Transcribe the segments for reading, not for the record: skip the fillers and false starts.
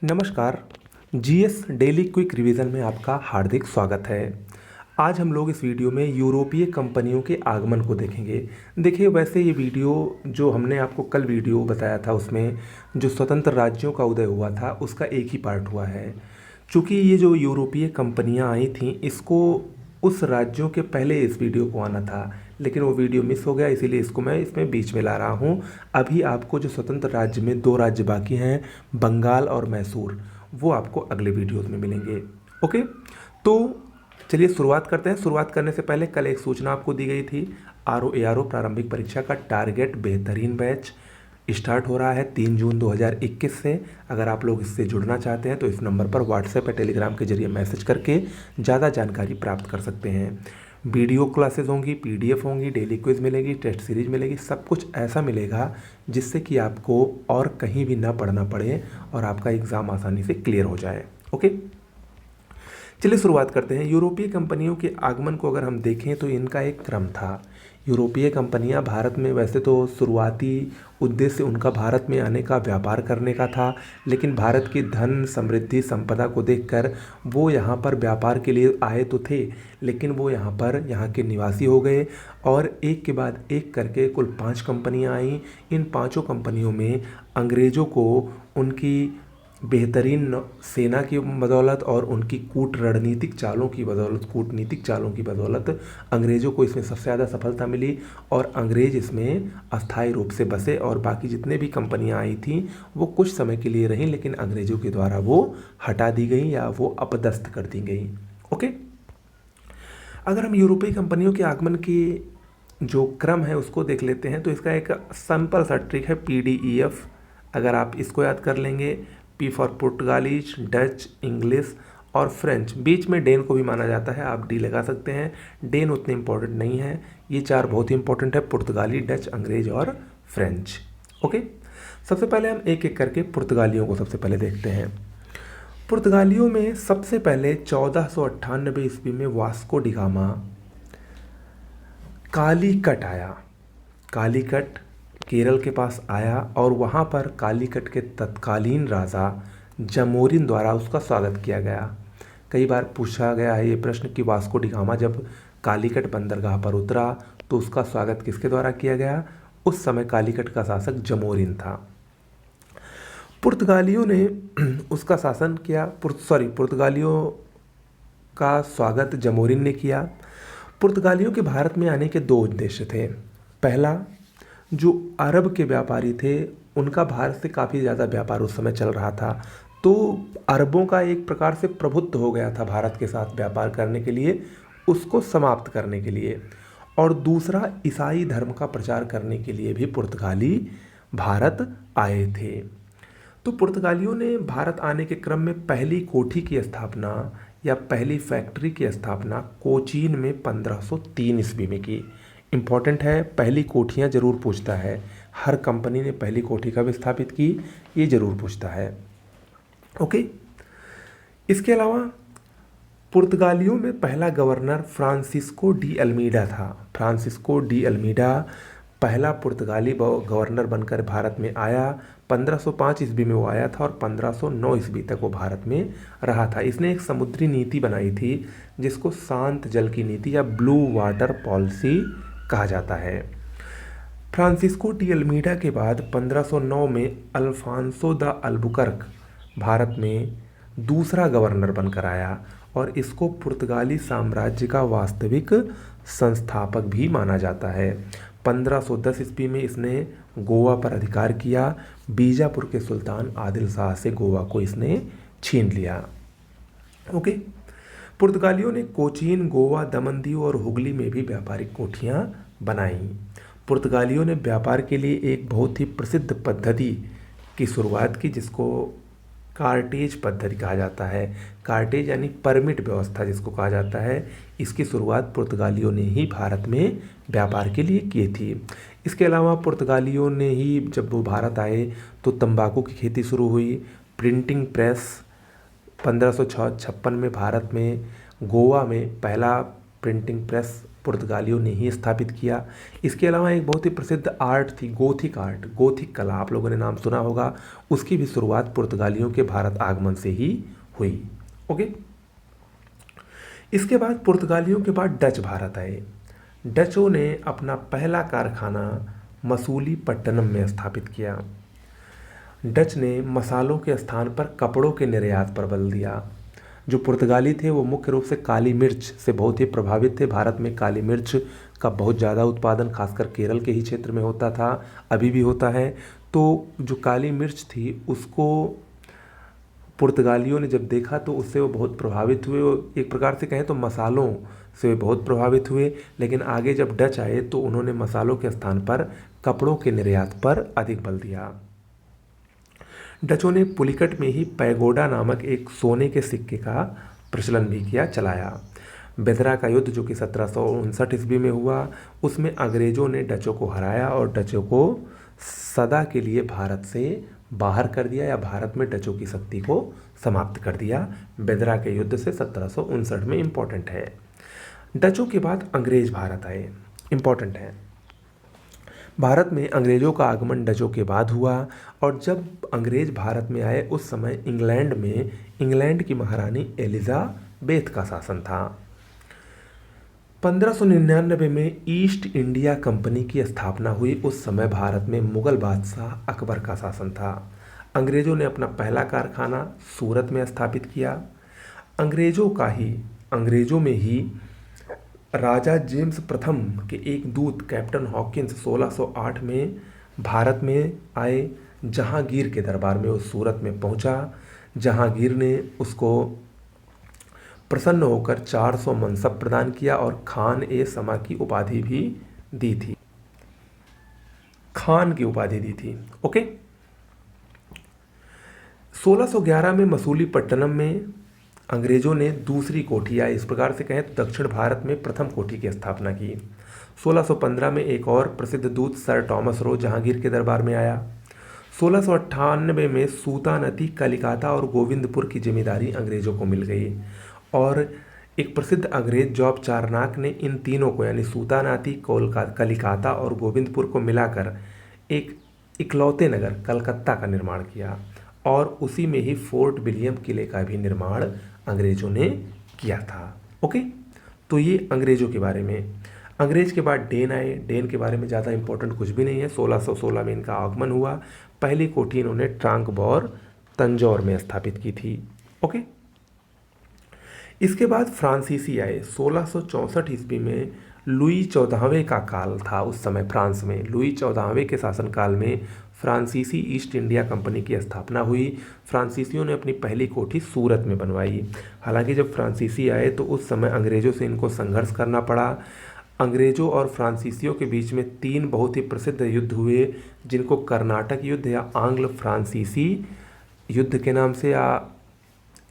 नमस्कार। GS daily quick revision में आपका हार्दिक स्वागत है। आज हम लोग इस वीडियो में यूरोपीय कंपनियों के आगमन को देखेंगे। देखिए, वैसे ये वीडियो जो हमने आपको कल वीडियो बताया था उसमें जो स्वतंत्र राज्यों का उदय हुआ था उसका एक ही पार्ट हुआ है। चूँकि ये जो यूरोपीय कंपनियां आई थीं इसको उस राज्यों के पहले इस वीडियो को आना था, लेकिन वो वीडियो मिस हो गया, इसीलिए इसको मैं इसमें बीच में ला रहा हूँ। अभी आपको जो स्वतंत्र राज्य में 2 राज्य बाकी हैं, बंगाल और मैसूर, वो आपको अगले वीडियोस में मिलेंगे। ओके, तो चलिए शुरुआत करते हैं। शुरुआत करने से पहले कल एक सूचना आपको दी गई थी, RO ARO प्रारंभिक परीक्षा का टारगेट बेहतरीन बैच स्टार्ट हो रहा है 3 जून 2021 से। अगर आप लोग इससे जुड़ना चाहते हैं तो इस नंबर पर व्हाट्सएप या टेलीग्राम के जरिए मैसेज करके ज़्यादा जानकारी प्राप्त कर सकते हैं। वीडियो क्लासेस होंगी, PDF होंगी, डेली क्विज मिलेगी, टेस्ट सीरीज मिलेगी, सब कुछ ऐसा मिलेगा जिससे कि आपको और कहीं भी ना पढ़ना पड़े और आपका एग्ज़ाम आसानी से क्लियर हो जाए। ओके, चलिए शुरुआत करते हैं। यूरोपीय कंपनियों के आगमन को अगर हम देखें तो इनका एक क्रम था। यूरोपीय कंपनियां भारत में, वैसे तो शुरुआती उद्देश्य उनका भारत में आने का व्यापार करने का था, लेकिन भारत की धन समृद्धि संपदा को देखकर वो यहाँ पर व्यापार के लिए आए तो थे, लेकिन वो यहाँ के निवासी हो गए और एक के बाद एक करके कुल 5 कंपनियां आईं। इन पांचों कंपनियों में अंग्रेज़ों को उनकी बेहतरीन सेना की बदौलत और उनकी कूटनीतिक चालों की बदौलत अंग्रेज़ों को इसमें सबसे ज़्यादा सफलता मिली और अंग्रेज़ इसमें अस्थायी रूप से बसे। और बाकी जितने भी कंपनियां आई थीं वो कुछ समय के लिए रहीं, लेकिन अंग्रेज़ों के द्वारा वो हटा दी गई या वो अपदस्थ कर दी गई। ओके, अगर हम यूरोपीय कंपनियों के आगमन की जो क्रम है उसको देख लेते हैं तो इसका एक सिंपल सा ट्रिक है, PDEF। अगर आप इसको याद कर लेंगे, P फॉर पुर्तगालीज, डच, इंग्लिश और फ्रेंच, बीच में डेन को भी माना जाता है, आप D लगा सकते हैं। डेन उतने इंपॉर्टेंट नहीं है, ये 4 बहुत ही इंपॉर्टेंट है, पुर्तगाली, डच, अंग्रेज और फ्रेंच। ओके, सबसे पहले हम एक एक करके पुर्तगालियों को सबसे पहले देखते हैं। पुर्तगालियों में सबसे पहले 1498 ईस्वी में वास्को डी गामा कालीकट आया। कालीकट केरल के पास आया और वहाँ पर कालीकट के तत्कालीन राजा जमोरिन द्वारा उसका स्वागत किया गया। कई बार पूछा गया है ये प्रश्न कि वास्को डी गामा जब कालीकट बंदरगाह पर उतरा तो उसका स्वागत किसके द्वारा किया गया। उस समय कालीकट का शासक जमोरिन था। पुर्तगालियों ने उसका शासन किया, पुर्तगालियों का स्वागत जमोरिन ने किया। पुर्तगालियों के भारत में आने के 2 उद्देश्य थे। पहला, जो अरब के व्यापारी थे उनका भारत से काफ़ी ज़्यादा व्यापार उस समय चल रहा था, तो अरबों का एक प्रकार से प्रभुत्व हो गया था भारत के साथ व्यापार करने के लिए, उसको समाप्त करने के लिए। और दूसरा, ईसाई धर्म का प्रचार करने के लिए भी पुर्तगाली भारत आए थे। तो पुर्तगालियों ने भारत आने के क्रम में पहली कोठी की स्थापना या पहली फैक्ट्री की स्थापना कोचीन में 1503 ईस्वी में की। इम्पॉर्टेंट है, पहली कोठियाँ जरूर पूछता है, हर कंपनी ने पहली कोठी कब स्थापित की ये जरूर पूछता है। ओके, इसके अलावा पुर्तगालियों में पहला गवर्नर फ्रांसिस्को डी अल्मीडा था। फ्रांसिस्को डी अल्मीडा पहला पुर्तगाली गवर्नर बनकर भारत में आया। 1505 ईस्वी में वो आया था और 1509 ईस्वी तक वो भारत में रहा था। इसने एक समुद्री नीति बनाई थी जिसको शांत जल की नीति या ब्लू वाटर पॉलिसी कहा जाता है। फ्रांसिस्को डी अल्मीडा के बाद 1509 में अल्फांसो द अल्बुकर्क भारत में दूसरा गवर्नर बनकर आया और इसको पुर्तगाली साम्राज्य का वास्तविक संस्थापक भी माना जाता है। 1510 ईस्वी में इसने गोवा पर अधिकार किया। बीजापुर के सुल्तान आदिल शाह से गोवा को इसने छीन लिया। ओके, पुर्तगालियों ने कोचीन, गोवा, दमन-दीव और हुगली में भी व्यापारिक कोठियाँ बनाईं। पुर्तगालियों ने व्यापार के लिए एक बहुत ही प्रसिद्ध पद्धति की शुरुआत की जिसको कार्टेज पद्धति कहा जाता है। कार्टेज यानी परमिट व्यवस्था जिसको कहा जाता है, इसकी शुरुआत पुर्तगालियों ने ही भारत में व्यापार के लिए की थी। इसके अलावा पुर्तगालियों ने ही जब वो भारत आए तो तंबाकू की खेती शुरू हुई। प्रिंटिंग प्रेस 1556 में भारत में गोवा में पहला प्रिंटिंग प्रेस पुर्तगालियों ने ही स्थापित किया। इसके अलावा एक बहुत ही प्रसिद्ध आर्ट थी गोथिक आर्ट, गोथिक कला, आप लोगों ने नाम सुना होगा, उसकी भी शुरुआत पुर्तगालियों के भारत आगमन से ही हुई। ओके, इसके बाद पुर्तगालियों के बाद डच भारत आए। डचों ने अपना पहला कारखाना मसूलीपट्टनम में स्थापित किया। डच ने मसालों के स्थान पर कपड़ों के निर्यात पर बल दिया। जो पुर्तगाली थे वो मुख्य रूप से काली मिर्च से बहुत ही प्रभावित थे। भारत में काली मिर्च का बहुत ज़्यादा उत्पादन खासकर केरल के ही क्षेत्र में होता था, अभी भी होता है। तो जो काली मिर्च थी उसको पुर्तगालियों ने जब देखा तो उससे वो बहुत प्रभावित हुए। एक प्रकार से कहें तो मसालों से वे बहुत प्रभावित हुए। लेकिन आगे जब डच आए तो उन्होंने मसालों के स्थान पर कपड़ों के निर्यात पर अधिक बल दिया। डचों ने पुलिकट में ही पैगोडा नामक एक सोने के सिक्के का प्रचलन भी किया, चलाया। बेदरा का युद्ध जो कि 1759 ईस्वी में हुआ, उसमें अंग्रेज़ों ने डचों को हराया और डचों को सदा के लिए भारत से बाहर कर दिया या भारत में डचों की शक्ति को समाप्त कर दिया। बेदरा के युद्ध से 1759 में इम्पोर्टेंट है। डचों के बाद अंग्रेज भारत आए, इम्पोर्टेंट है। भारत में अंग्रेज़ों का आगमन डचों के बाद हुआ और जब अंग्रेज भारत में आए उस समय इंग्लैंड में इंग्लैंड की महारानी एलिजाबेथ का शासन था। 1599 में ईस्ट इंडिया कंपनी की स्थापना हुई। उस समय भारत में मुगल बादशाह अकबर का शासन था। अंग्रेज़ों ने अपना पहला कारखाना सूरत में स्थापित किया। अंग्रेज़ों में ही राजा जेम्स प्रथम के एक दूत कैप्टन हॉकिंस 1608 में भारत में आए। जहांगीर के दरबार में वो सूरत में पहुंचा। जहांगीर ने उसको प्रसन्न होकर 400 मनसब प्रदान किया और खान ए समा की उपाधि भी दी थी, खान की उपाधि दी थी। ओके, 1611 में मसूलीपट्टनम में अंग्रेज़ों ने दूसरी कोठी या इस प्रकार से कहें तो दक्षिण भारत में प्रथम कोठी की स्थापना की। 1615 में एक और प्रसिद्ध दूत सर टॉमस रो जहांगीर के दरबार में आया। 1698 में सूतानती, कलिकाता और गोविंदपुर की जिम्मेदारी अंग्रेज़ों को मिल गई और एक प्रसिद्ध अंग्रेज जॉब चारनाक ने इन तीनों को यानी सूतानाती, कलिकाता और गोविंदपुर को मिलाकर एक इकलौते नगर कलकत्ता का निर्माण किया और उसी में ही फोर्ट विलियम किले का भी निर्माण अंग्रेज़ों ने किया था। ओके, तो ये अंग्रेज़ों के बारे में। अंग्रेज़ के बाद डेन आए। डेन के बारे में ज़्यादा इंपॉर्टेंट कुछ भी नहीं है। 1616 में इनका आगमन हुआ। पहली कोठी इन्होंने ट्रांकबोर, तंजौर में स्थापित की थी। ओके, इसके बाद फ्रांसीसी आए। 1664 ईस्वी में लुई 14वें का काल था। उस समय फ्रांस में लुई 14वें के शासनकाल में फ्रांसीसी ईस्ट इंडिया कंपनी की स्थापना हुई। फ्रांसीसियों ने अपनी पहली कोठी सूरत में बनवाई। हालांकि जब फ्रांसीसी आए तो उस समय अंग्रेज़ों से इनको संघर्ष करना पड़ा। अंग्रेज़ों और फ्रांसीसियों के बीच में 3 बहुत ही प्रसिद्ध युद्ध हुए जिनको कर्नाटक युद्ध या आंग्ल फ्रांसीसी युद्ध के नाम से या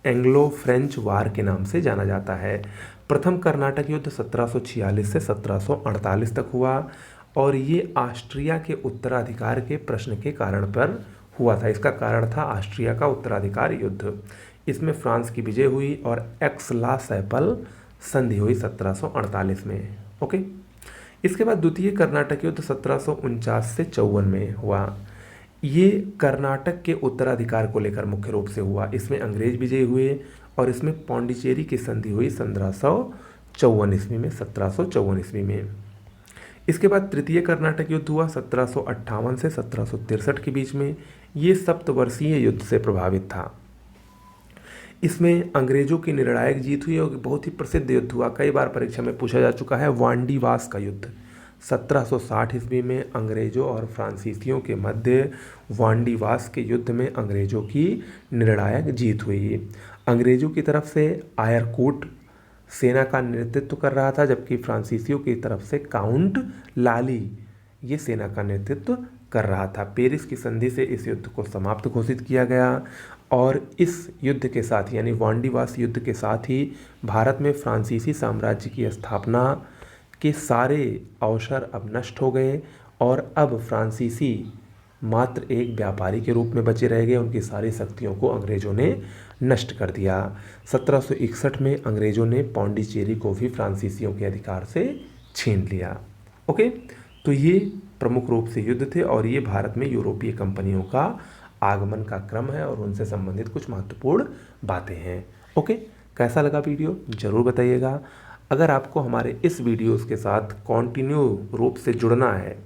एंग्लो फ्रेंच वार के नाम से जाना जाता है। प्रथम कर्नाटक युद्ध 1746 से 1748 तक हुआ और ये ऑस्ट्रिया के उत्तराधिकार के प्रश्न के कारण पर हुआ था। इसका कारण था ऑस्ट्रिया का उत्तराधिकार युद्ध। इसमें फ्रांस की विजय हुई और एक्स-ला-सैपल संधि हुई 1748 में। ओके, इसके बाद द्वितीय कर्नाटक युद्ध 1749 से 54 में हुआ। ये कर्नाटक के उत्तराधिकार को लेकर मुख्य रूप से हुआ। इसमें अंग्रेज विजयी हुए और इसमें पौंडीचेरी की संधि हुई 1754 ईस्वी में, 1754 ईस्वी में। इसके बाद तृतीय कर्नाटक युद्ध हुआ 1758 से 1763 के बीच में। ये सप्तवर्षीय युद्ध से प्रभावित था। इसमें अंग्रेजों की निर्णायक जीत हुई और बहुत ही प्रसिद्ध युद्ध हुआ। कई बार परीक्षा में पूछा जा चुका है, वांडीवास का युद्ध। 1760 ईस्वी में अंग्रेजों और फ्रांसीसियों के मध्य वांडीवास के युद्ध में अंग्रेजों की निर्णायक जीत हुई। अंग्रेजों की तरफ से आयरकूट सेना का नेतृत्व कर रहा था जबकि फ्रांसीसियों की तरफ से काउंट लाली ये सेना का नेतृत्व कर रहा था। पेरिस की संधि से इस युद्ध को समाप्त घोषित किया गया और इस युद्ध के साथ यानी वांडीवास युद्ध के साथ ही भारत में फ्रांसीसी साम्राज्य की स्थापना के सारे अवसर अब नष्ट हो गए और अब फ्रांसीसी मात्र एक व्यापारी के रूप में बचे रह गए। उनकी सारी शक्तियों को अंग्रेज़ों ने नष्ट कर दिया। 1761 में अंग्रेज़ों ने पौंडीचेरी को भी फ्रांसीसियों के अधिकार से छीन लिया। ओके, तो ये प्रमुख रूप से युद्ध थे और ये भारत में यूरोपीय कंपनियों का आगमन का क्रम है और उनसे संबंधित कुछ महत्वपूर्ण बातें हैं। ओके, कैसा लगा वीडियो ज़रूर बताइएगा। अगर आपको हमारे इस वीडियोस के साथ कंटिन्यू रूप से जुड़ना है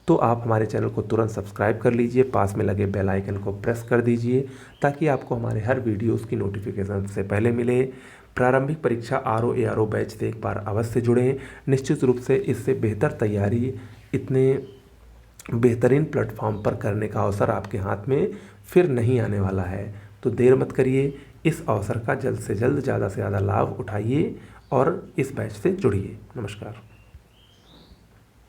तो आप हमारे चैनल को तुरंत सब्सक्राइब कर लीजिए, पास में लगे बेल आइकन को प्रेस कर दीजिए ताकि आपको हमारे हर वीडियोस की नोटिफिकेशन से पहले मिले। प्रारंभिक परीक्षा RO ARO बैच से एक बार अवश्य जुड़ें। निश्चित रूप से इससे बेहतर तैयारी इतने बेहतरीन प्लेटफॉर्म पर करने का अवसर आपके हाथ में फिर नहीं आने वाला है। तो देर मत करिए, इस अवसर का जल्द से जल्द ज़्यादा से ज़्यादा लाभ उठाइए और इस बैच से जुड़िए। नमस्कार।